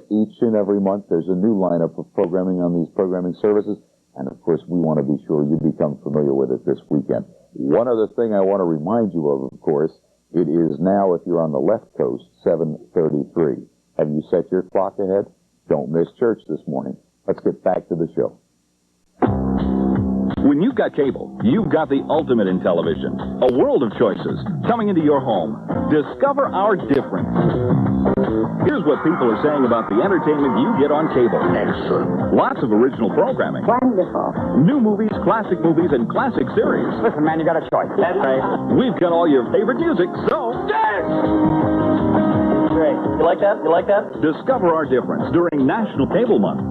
Each and every month, there's a new lineup of programming on these programming services. And, of course, we want to be sure you become familiar with it this weekend. One other thing I want to remind you of course, it is now, if you're on the left coast, 7:33. Have you set your clock ahead? Don't miss church this morning. Let's get back to the show. When you've got cable, you've got the ultimate in television. A world of choices coming into your home. Discover our difference. Here's what people are saying about the entertainment you get on cable. Excellent. Lots of original programming. Wonderful. New movies, and classic series. Listen, man, you got a choice. That's right. We've got all your favorite music, so dance! Great. You like that? You like that? Discover our difference during National Cable Month.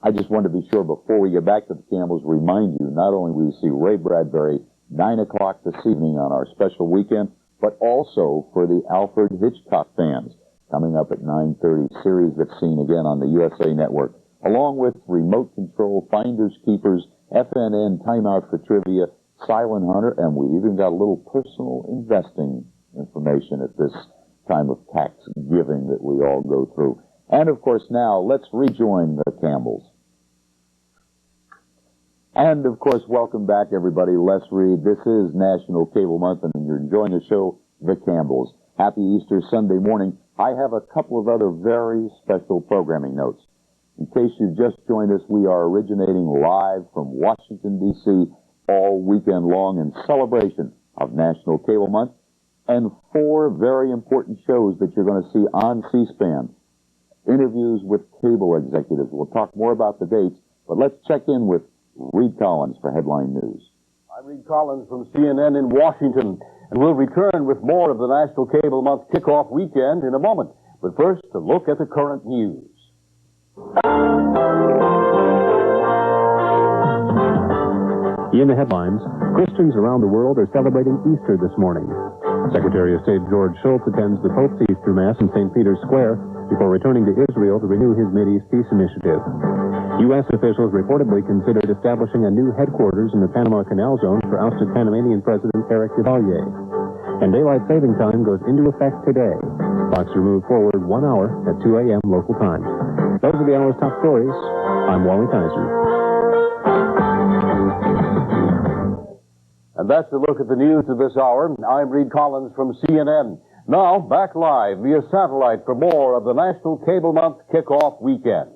I just wanted to be sure before we get back to the Campbells, remind you, not only will you see Ray Bradbury 9 o'clock this evening on our special weekend, but also for the Alfred Hitchcock fans, coming up at 9:30, series that's seen again on the USA Network, along with Remote Control, Finders Keepers, FNN, Time Out for Trivia, Silent Hunter, and we even got a little personal investing information at this time of tax giving that we all go through. And, of course, now let's rejoin the Campbells. And, of course, welcome back, everybody. Les Reed. This is National Cable Month, and you're enjoying the show, The Campbells. Happy Easter Sunday morning. I have a couple of other very special programming notes. In case you've just joined us, we are originating live from Washington, D.C. all weekend long in celebration of National Cable Month, and 4 very important shows that you're going to see on C-SPAN. Interviews with cable executives. We'll talk more about the dates, but let's check in with Reed Collins for Headline News. I'm Reed Collins from CNN in Washington, and we'll return with more of the National Cable Month kickoff weekend in a moment. But first, a look at the current news. In the headlines, Christians around the world are celebrating Easter this morning. Secretary of State George Shultz attends the Pope's Easter Mass in St. Peter's Square before returning to Israel to renew his Mideast peace initiative. U.S. officials reportedly considered establishing a new headquarters in the Panama Canal Zone for ousted Panamanian President Eric Duvalier. And daylight saving time goes into effect today. Clocks are moved forward 1 hour at 2 a.m. local time. Those are the hour's top stories. I'm Wally Kaiser. And that's a look at the news of this hour. I'm Reed Collins from CNN. Now, back live via satellite for more of the National Cable Month kickoff weekend.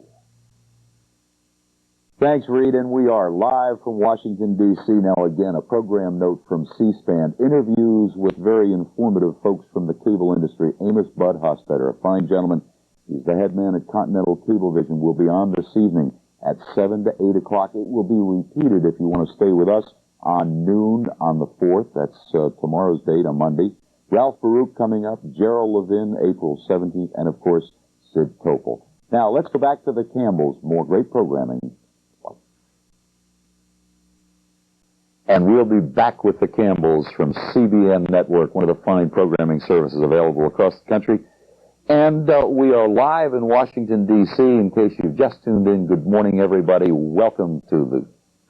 Thanks, Reed, and we are live from Washington, D.C. Now, again, a program note from C-SPAN. Interviews with very informative folks from the cable industry. Amos Bud Hostetter, a fine gentleman. He's the head man at Continental Cablevision. Will be on this evening at 7 to 8 o'clock. It will be repeated if you want to stay with us on noon on the 4th. That's tomorrow's date, on Monday. Ralph Baruch coming up, Gerald Levin, April 17th, and, of course, Sid Topol. Now, let's go back to the Campbells. More great programming. And we'll be back with the Campbells from CBN Network, one of the fine programming services available across the country. And we are live in Washington, D.C. In case you've just tuned in, good morning, everybody. Welcome to the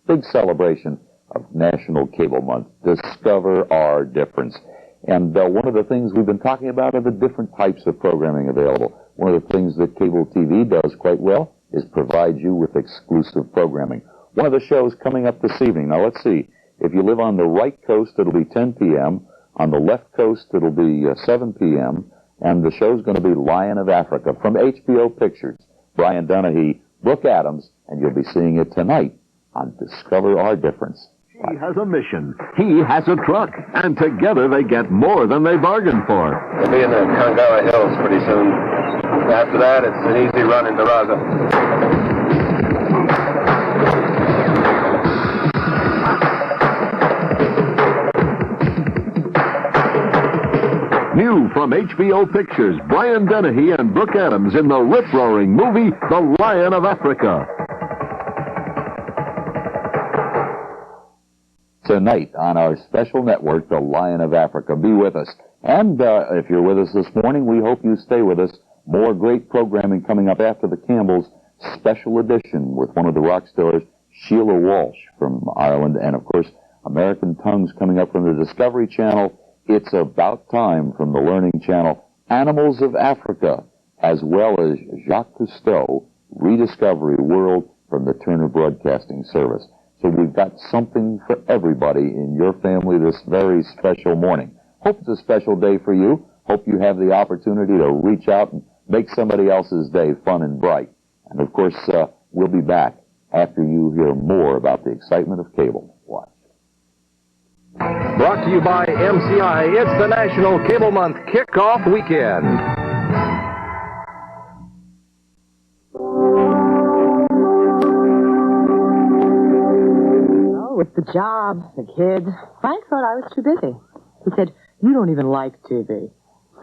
big celebration of National Cable Month. Discover our difference. And one of the things we've been talking about are the different types of programming available. One of the things that cable TV does quite well is provide you with exclusive programming. One of the shows coming up this evening. Now, let's see. If you live on the right coast, it'll be 10 p.m. On the left coast, it'll be 7 p.m. And the show's going to be Lion of Africa from HBO Pictures. Brian Dennehy, Brooke Adams, and you'll be seeing it tonight on Discover Our Difference. He has a mission. He has a truck. And together they get more than they bargained for. We'll be in the Congoa Hills pretty soon. After that, it's an easy run into Raza. New from HBO Pictures, Brian Dennehy and Brooke Adams in the rip-roaring movie, The Lion of Africa. Tonight on our special network, The Lion of Africa. Be with us. And if you're with us this morning, we hope you stay with us. More great programming coming up after the Campbells' special edition with one of the rock stars, Sheila Walsh from Ireland. And, of course, American Tongues coming up from the Discovery Channel. It's About Time from the Learning Channel. Animals of Africa, as well as Jacques Cousteau, Rediscovery World from the Turner Broadcasting Service. So we've got something for everybody in your family this very special morning. Hope it's a special day for you. Hope you have the opportunity to reach out and make somebody else's day fun and bright. And of course, we'll be back after you hear more about the excitement of cable. Watch. Brought to you by MCI, it's the National Cable Month Kickoff Weekend. Oh, with the job, the kids, Frank thought I was too busy. He said, "You don't even like TV."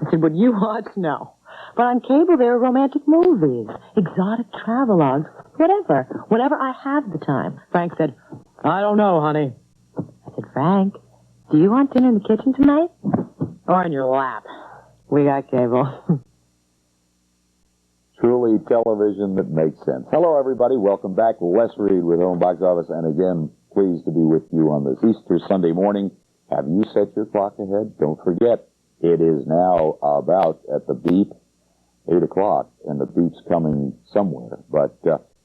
I said, "Would you watch?" "No. But on cable, there are romantic movies, exotic travelogues, whatever I have the time." Frank said, "I don't know, honey." I said, "Frank, do you want dinner in the kitchen tonight? Or in your lap? We got cable." Truly television that makes sense. Hello, everybody. Welcome back. Les Reed with Home Box Office. And again, pleased to be with you on this Easter Sunday morning. Have you set your clock ahead? Don't forget, it is now about at the beep, 8 o'clock, and the beep's coming somewhere. But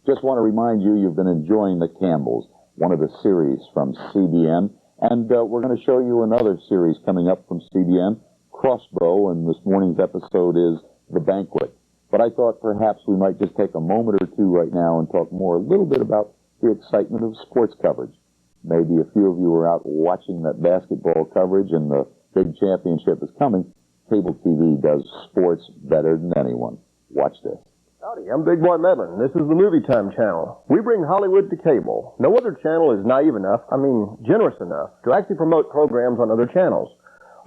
just want to remind you, you've been enjoying The Campbells, one of the series from CBN. And we're going to show you another series coming up from CBN, Crossbow, and this morning's episode is The Banquet. But I thought perhaps we might just take a moment or two right now and talk more a little bit about the excitement of sports coverage. Maybe a few of you are out watching that basketball coverage and the big championship is coming. Cable TV does sports better than anyone. Watch this. Howdy, I'm Big Boy Medlin. This is the Movie Time channel. We bring Hollywood to cable. No other channel is naive enough, generous enough, to actually promote programs on other channels.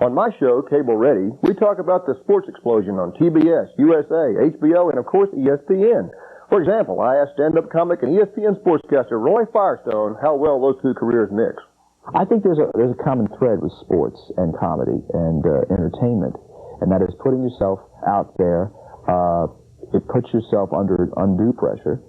On my show, Cable Ready, we talk about the sports explosion on TBS, USA, HBO, and of course ESPN. For example, I asked stand-up comic and ESPN sportscaster Roy Firestone how well those two careers mix. I think there's a common thread with sports and comedy and entertainment, and that is putting yourself out there. It puts yourself under undue pressure,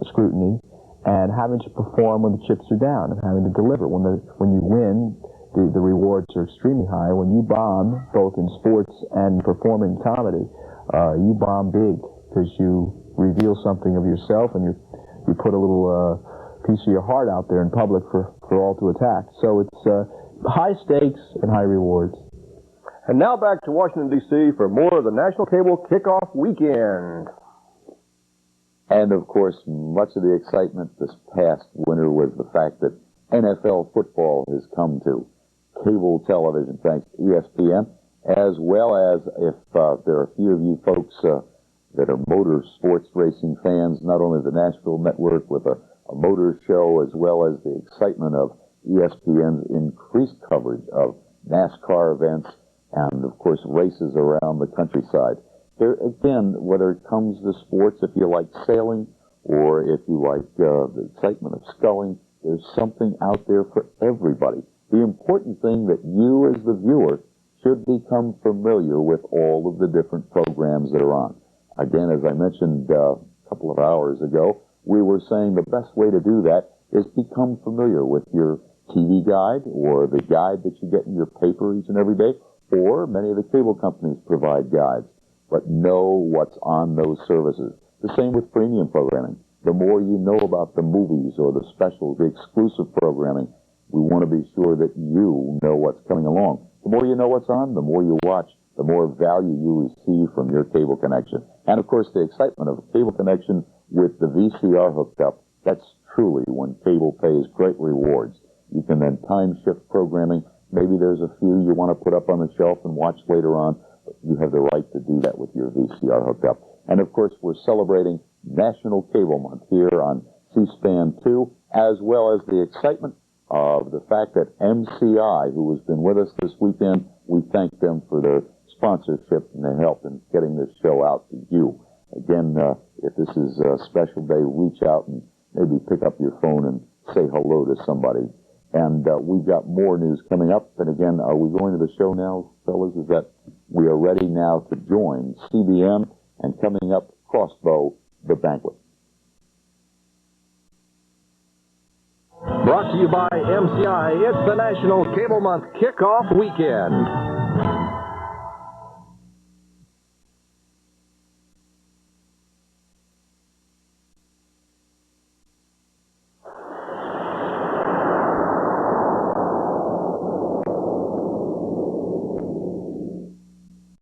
scrutiny, and having to perform when the chips are down and having to deliver. When you win, the rewards are extremely high. When you bomb, both in sports and performing comedy, you bomb big because you reveal something of yourself and you put a little piece of your heart out there in public for all to attack. So it's high stakes and high rewards. And now back to Washington, D.C. for more of the National Cable Kickoff Weekend. And, of course, much of the excitement this past winter was the fact that NFL football has come to cable television, thanks to ESPN, as well as if there are a few of you folks that are motor sports racing fans, not only the Nashville Network with a motor show, as well as the excitement of ESPN's increased coverage of NASCAR events and, of course, races around the countryside. There, again, whether it comes to sports, if you like sailing or if you like the excitement of sculling, there's something out there for everybody. The important thing that you as the viewer should become familiar with all of the different programs that are on. Again, as I mentioned a couple of hours ago, we were saying the best way to do that is become familiar with your TV guide or the guide that you get in your paper each and every day, or many of the cable companies provide guides, but know what's on those services. The same with premium programming. The more you know about the movies or the specials, the exclusive programming, we want to be sure that you know what's coming along. The more you know what's on, the more you watch, the more value you receive from your cable connection. And, of course, the excitement of a cable connection with the VCR hooked up, that's truly when cable pays great rewards. You can then time shift programming. Maybe there's a few you want to put up on the shelf and watch later on, but you have the right to do that with your VCR hooked up. And, of course, we're celebrating National Cable Month here on C-SPAN 2, as well as the excitement of the fact that MCI, who has been with us this weekend, we thank them for their sponsorship and their help in getting this show out to you. Again, if this is a special day, reach out and maybe pick up your phone and say hello to somebody. And we've got more news coming up. And again, are we going to the show now, fellas? Is that we are ready now to join CBN and coming up, Crossbow, The Banquet. Brought to you by MCI, it's the National Cable Month Kickoff Weekend.